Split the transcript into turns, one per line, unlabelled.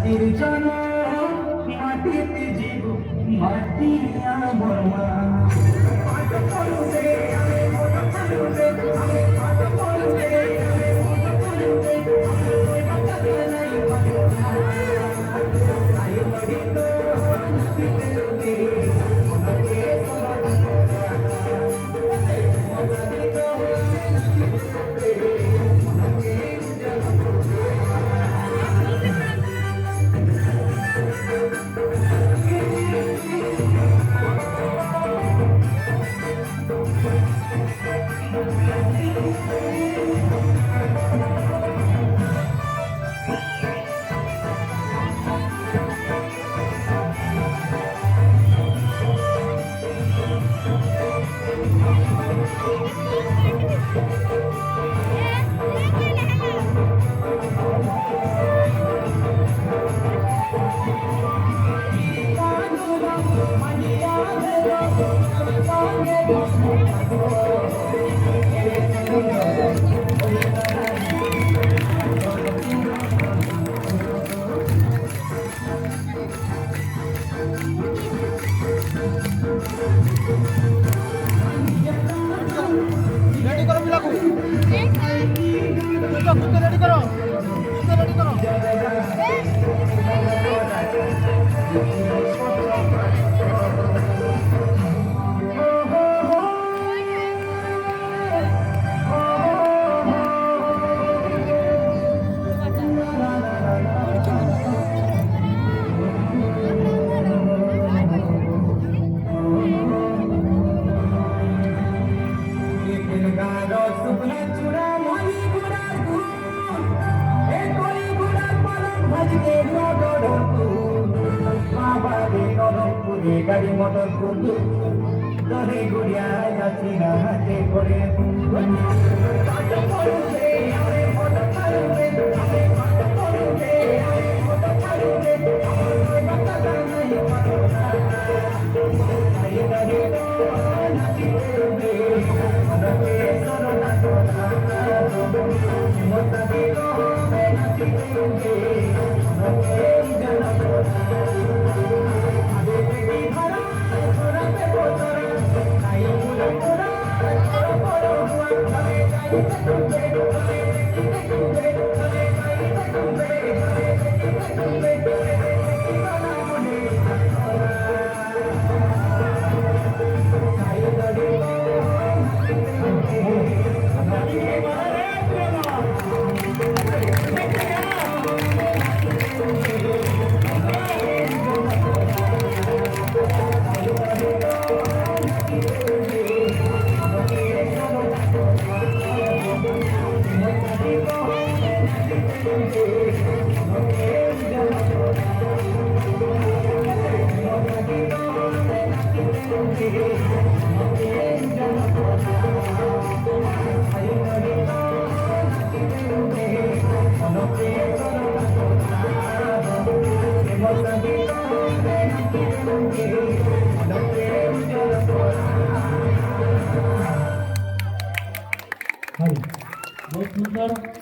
মাটির জন মাটিতে জীব মাটি আমার মা পাট পড়ুবে আমি মন পড়ুবে আমি পাট পড়ুবে আমি মন পড়ুবে আমি কথা নাই আই বড়ি তো পিতে মনকে গাড়ি মোটর তরে গুড়িয়া যাচ্ছি না হাতে করে কত করবে আরে কত করবে আরে কত করবে আরে কত করবে আমার কথা নাই পারো না তাই তাই তো নাচি করবে মনকে সরো না কথা মনটা দিলো নাচি করবে মনকে জানা কথা আগে থেকে ভরা ভরা পে ভরা তাই ভরা ভরা ভরা ভরা আমি তাই করবে করবে করবে করবে করবে
बहुत सुंदर